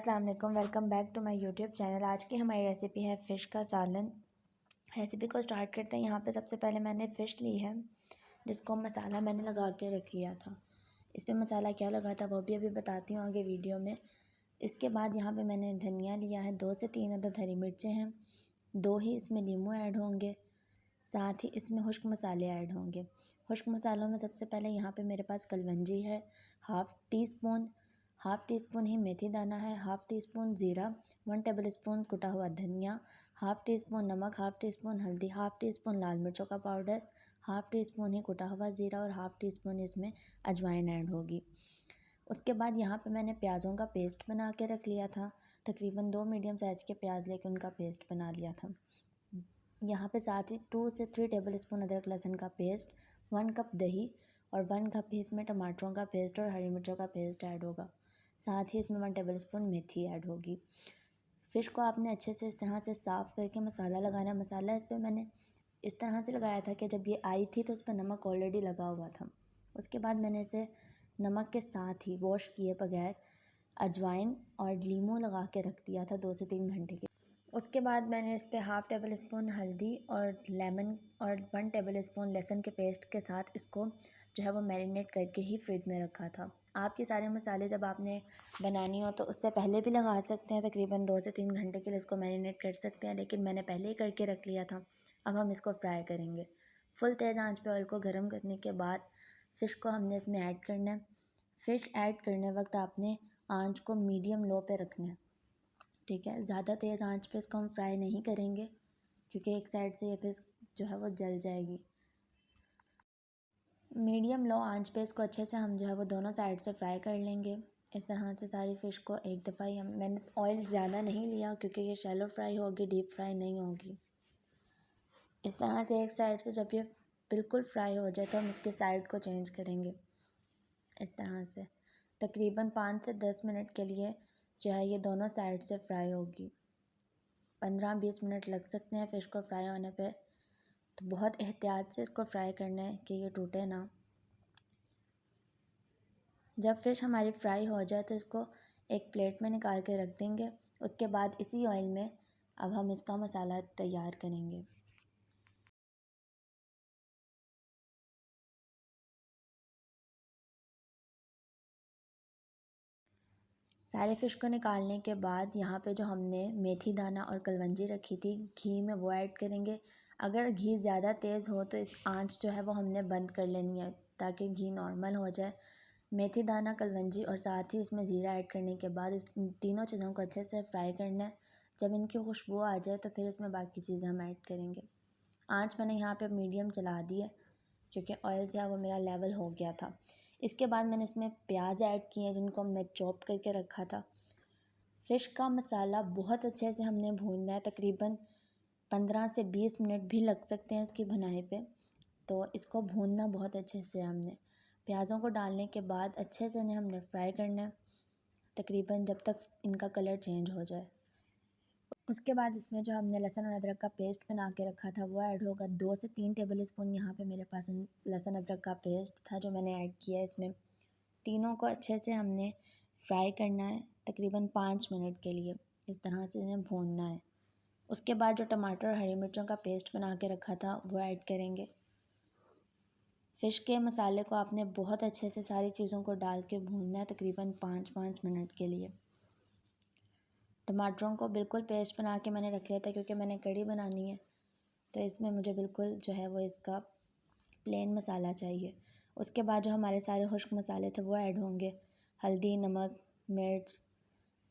अस्सलाम वालेकुम, welcome back to my YouTube channel. आज की हमारी रेसिपी है फ़िश का सालन। रेसिपी को स्टार्ट करते हैं। यहाँ पे सबसे पहले मैंने फ़िश ली है, जिसको मसाला मैंने लगा के रख लिया था। इस पर मसाला क्या लगा था वो भी अभी बताती हूँ आगे वीडियो में। इसके बाद यहाँ पे मैंने धनिया लिया है, 2 से 3 अदद हरी मिर्चें हैं, 2 ही इसमें नींबू ऐड होंगे, साथ ही इसमें खुश्क मसाले ऐड होंगे। खुश्क मसालों में सबसे पहले यहाँ पे मेरे पास कलवंजी है, हाफ़ टी स्पून ही मेथी दाना है, हाफ़ टी स्पून ज़ीरा, 1 टेबल स्पून कुटा हुआ धनिया, हाफ़ टी स्पून नमक, हाफ़ टी स्पून हल्दी, हाफ़ टी स्पून लाल मिर्चों का पाउडर, हाफ़ टी स्पून ही कुटा हुआ ज़ीरा और हाफ़ टी स्पून इसमें अजवाइन ऐड होगी। उसके बाद यहाँ पे मैंने प्याज़ों का पेस्ट बना के रख लिया था। तकरीबन 2 मीडियम साइज़ के प्याज लेके उनका पेस्ट बना लिया था। यहाँ पे साथ ही 2 से 3 टेबल स्पून अदरक लहसुन का पेस्ट, 1 कप दही और 1 कप ही इसमें टमाटरों का पेस्ट और हरी मिर्चों का पेस्ट ऐड होगा। साथ ही इसमें 1 टेबल स्पून मेथी ऐड होगी। फ़िश को आपने अच्छे से इस तरह से साफ़ करके मसाला लगाना। मसाला इस पर मैंने इस तरह से लगाया था कि जब ये आई थी तो इस पर नमक ऑलरेडी लगा हुआ था। उसके बाद मैंने इसे नमक के साथ ही वॉश किए बगैर अजवाइन और लीमू लगा के रख दिया था 2 से 3 घंटे के। उसके बाद मैंने इस पर हाफ़ टेबल स्पून हल्दी और लेमन और 1 टेबल स्पून लहसुन के पेस्ट के साथ इसको जो है वो मैरिनेट करके ही फ्रिज में रखा था। आप ये सारे मसाले जब आपने बनानी हो तो उससे पहले भी लगा सकते हैं, तकरीबन 2 से 3 घंटे के लिए इसको मैरिनेट कर सकते हैं, लेकिन मैंने पहले ही करके रख लिया था। अब हम इसको फ्राई करेंगे। फुल तेज़ आंच पे ऑयल को गर्म करने के बाद फ़िश को हमने इसमें ऐड करना है। फ़िश ऐड करने वक्त आपने आंच को मीडियम लो पे रखना है, ठीक है। ज़्यादा तेज़ आंच पे इसको हम फ्राई नहीं करेंगे क्योंकि एक साइड से ये फ़िश जो है वो जल जाएगी। मीडियम लो आंच पे इसको अच्छे से हम जो है वो दोनों साइड से फ्राई कर लेंगे। इस तरह से सारी फ़िश को एक दफ़ा ही मैंने ऑयल ज़्यादा नहीं लिया क्योंकि ये शैलो फ्राई होगी, डीप फ्राई नहीं होगी। इस तरह से एक साइड से जब ये बिल्कुल फ्राई हो जाए तो हम इसके साइड को चेंज करेंगे। इस तरह से तकरीबन 5 से 10 मिनट के लिए जो है ये दोनों साइड से फ्राई होगी। 15-20 मिनट लग सकते हैं फ़िश को फ्राई होने पे, तो बहुत एहतियात से इसको फ्राई करना है कि ये टूटे ना। जब फ़िश हमारी फ्राई हो जाए तो इसको एक प्लेट में निकाल के रख देंगे। उसके बाद इसी ऑयल में अब हम इसका मसाला तैयार करेंगे। सारे फ़िश को निकालने के बाद यहाँ पे जो हमने मेथी दाना और कलवंजी रखी थी घी में वो ऐड करेंगे। अगर घी ज़्यादा तेज़ हो तो इस आंच जो है वो हमने बंद कर लेनी है ताकि घी नॉर्मल हो जाए। मेथी दाना, कलवंजी और साथ ही इसमें ज़ीरा ऐड करने के बाद इस तीनों चीज़ों को अच्छे से फ्राई करना है। जब इनकी खुशबू आ जाए तो फिर इसमें बाकी चीज़ें हम ऐड करेंगे। आंच मैंने यहाँ पे मीडियम चला दी है क्योंकि ऑयल जो है वो मेरा लेवल हो गया था। इसके बाद मैंने इसमें प्याज ऐड किए हैं जिनको हमने चॉप करके रखा था। फ़िश का मसाला बहुत अच्छे से हमने भूनना है, तकरीबन 15 से 20 मिनट भी लग सकते हैं इसकी भुनाई पे। तो इसको भूनना बहुत अच्छे से हमने। प्याज़ों को डालने के बाद अच्छे से इन्हें हमने फ्राई करना है तकरीबन जब तक इनका कलर चेंज हो जाए। उसके बाद इसमें जो हमने लहसुन और अदरक का पेस्ट बना के रखा था वो ऐड होगा। 2 से 3 टेबल स्पून यहाँ पे मेरे पास लहसुन अदरक का पेस्ट था जो मैंने ऐड किया। इसमें तीनों को अच्छे से हमने फ्राई करना है तकरीबन 5 मिनट के लिए। इस तरह से इन्हें भूनना है। उसके बाद जो टमाटर और हरी मिर्चों का पेस्ट बना के रखा था वो ऐड करेंगे। फ़िश के मसाले को आपने बहुत अच्छे से सारी चीज़ों को डाल के भूनना है तकरीबन 5 मिनट के लिए। टमाटरों को बिल्कुल पेस्ट बना के मैंने रख लिया था क्योंकि मैंने कढ़ी बनानी है, तो इसमें मुझे बिल्कुल जो है वो इसका प्लेन मसाला चाहिए। उसके बाद जो हमारे सारे खुश्क मसाले थे वो ऐड होंगे। हल्दी, नमक, मिर्च,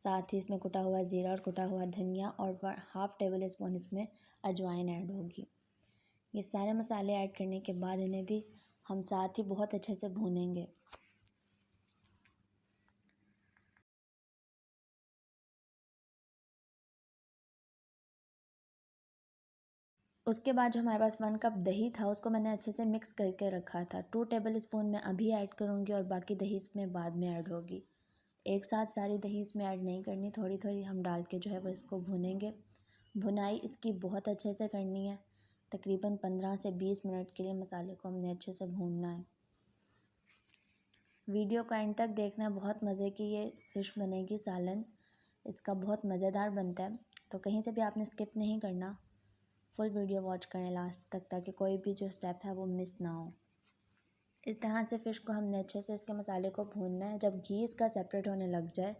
साथ ही इसमें कुटा हुआ ज़ीरा और कुटा हुआ धनिया और हाफ़ टेबल स्पून इसमें अजवाइन ऐड होगी। ये सारे मसाले ऐड करने के बाद इन्हें भी हम साथ ही बहुत अच्छे से भूनेंगे। उसके बाद जो हमारे पास 1 कप दही था उसको मैंने अच्छे से मिक्स करके रखा था। 2 टेबल स्पून मैं अभी ऐड करूँगी और बाकी दही इसमें बाद में ऐड होगी। एक साथ सारी दही इसमें ऐड नहीं करनी, थोड़ी थोड़ी हम डाल के जो है वो इसको भूनेंगे। भुनाई इसकी बहुत अच्छे से करनी है, तकरीबन 15 से 20 मिनट के लिए मसाले को हमने अच्छे से भूनना है। वीडियो को एंड तक देखना है, बहुत मज़े की ये फ़िश बनेगी सालन। इसका बहुत मज़ेदार बनता है। तो कहीं से भी आपने स्किप नहीं करना, फुल वीडियो वॉच करें लास्ट तक, ताकि कोई भी जो स्टेप है वो मिस ना हो। इस तरह से फ़िश को हमने अच्छे से इसके मसाले को भूनना है। जब घी इसका सेपरेट होने लग जाए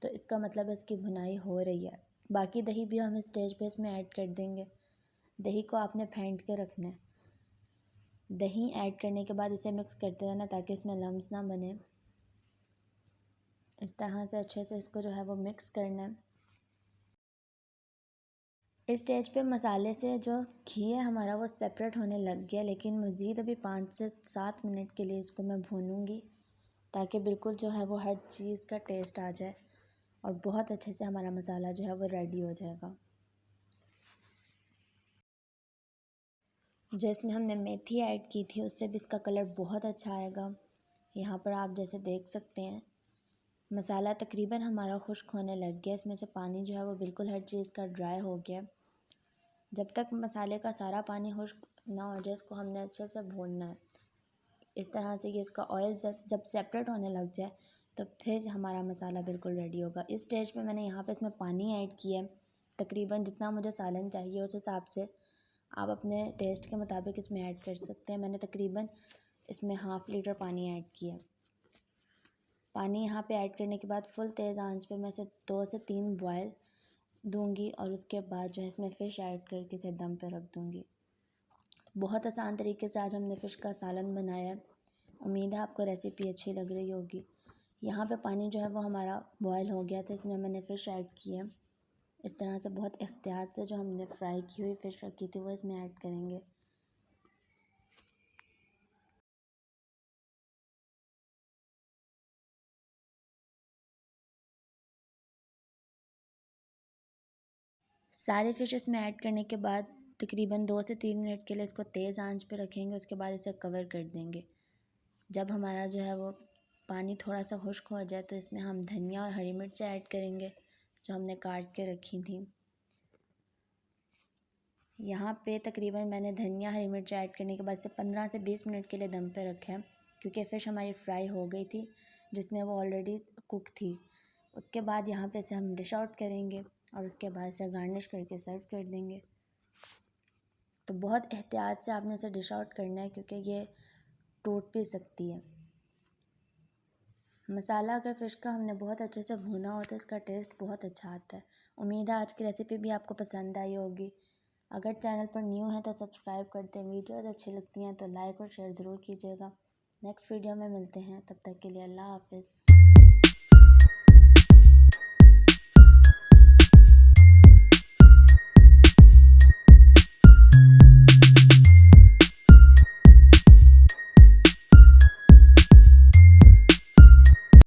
तो इसका मतलब इसकी भुनाई हो रही है। बाकी दही भी हम स्टेज पे इसमें ऐड कर देंगे। दही को आपने फेंट के रखना है। दही ऐड करने के बाद इसे मिक्स करते रहना ताकि इसमें लम्स ना बने। इस तरह से अच्छे से इसको जो है वो मिक्स करना है। इस स्टेज पे मसाले से जो घी है हमारा वो सेपरेट होने लग गया, लेकिन मज़ीद अभी 5 से 7 मिनट के लिए इसको मैं भूनूंगी ताकि बिल्कुल जो है वो हर चीज़ का टेस्ट आ जाए और बहुत अच्छे से हमारा मसाला जो है वो रेडी हो जाएगा। जो इसमें हमने मेथी ऐड की थी उससे भी इसका कलर बहुत अच्छा आएगा। यहाँ पर आप जैसे देख सकते हैं मसाला तकरीबन हमारा खुश्क होने लग गया। इसमें से पानी जो है वो बिल्कुल हर चीज़ का ड्राई हो गया। जब तक मसाले का सारा पानी खुश्क ना हो जाए इसको हमने अच्छे से भूनना है। इस तरह से कि इसका ऑयल जब सेपरेट होने लग जाए तो फिर हमारा मसाला बिल्कुल रेडी होगा। इस स्टेज पे मैंने यहाँ पे इसमें पानी ऐड किया है, तकरीबन जितना मुझे सालन चाहिए उस हिसाब से आप अपने टेस्ट के मुताबिक इसमें ऐड कर सकते हैं। मैंने तकरीबन इसमें 1/2 लीटर पानी ऐड किया। पानी यहाँ पे ऐड करने के बाद फुल तेज़ आंच पे मैं इसे 2 से 3 बॉयल दूंगी और उसके बाद जो है इसमें फ़िश ऐड करके इसे दम पे रख दूंगी। बहुत आसान तरीके से आज हमने फ़िश का सालन बनाया है। उम्मीद है आपको रेसिपी अच्छी लग रही होगी। यहाँ पे पानी जो है वो हमारा बॉयल हो गया था, इसमें मैंने फ़िश ऐड की है। इस तरह से बहुत एहतियात से जो हमने फ्राई की हुई फ़िश रखी थी वो इसमें ऐड करेंगे। सारे फ़िश इसमें ऐड करने के बाद तकरीबन 2 से 3 मिनट के लिए इसको तेज़ आंच पे रखेंगे। उसके बाद इसे कवर कर देंगे। जब हमारा जो है वो पानी थोड़ा सा खुश्क हो जाए तो इसमें हम धनिया और हरी मिर्च ऐड करेंगे जो हमने काट के रखी थी। यहाँ पे तकरीबन मैंने धनिया हरी मिर्च ऐड करने के बाद से 15 से 20 मिनट के लिए दम पे रखा है, क्योंकि फ़िश हमारी फ्राई हो गई थी जिसमें वो ऑलरेडी कुक थी। उसके बाद यहाँ पे इसे हम डिश आउट करेंगे और उसके बाद इसे गार्निश करके सर्व कर देंगे। तो बहुत एहतियात से आपने इसे डिश आउट करना है क्योंकि ये टूट भी सकती है। मसाला अगर फ़िश का हमने बहुत अच्छे से भुना हो तो इसका टेस्ट बहुत अच्छा आता है। उम्मीद है आज की रेसिपी भी आपको पसंद आई होगी। अगर चैनल पर न्यू है तो सब्सक्राइब कर दें। वीडियोस अच्छी लगती हैं तो लाइक और शेयर ज़रूर कीजिएगा। नेक्स्ट वीडियो में मिलते हैं, तब तक के लिए अल्लाह हाफ़िज़।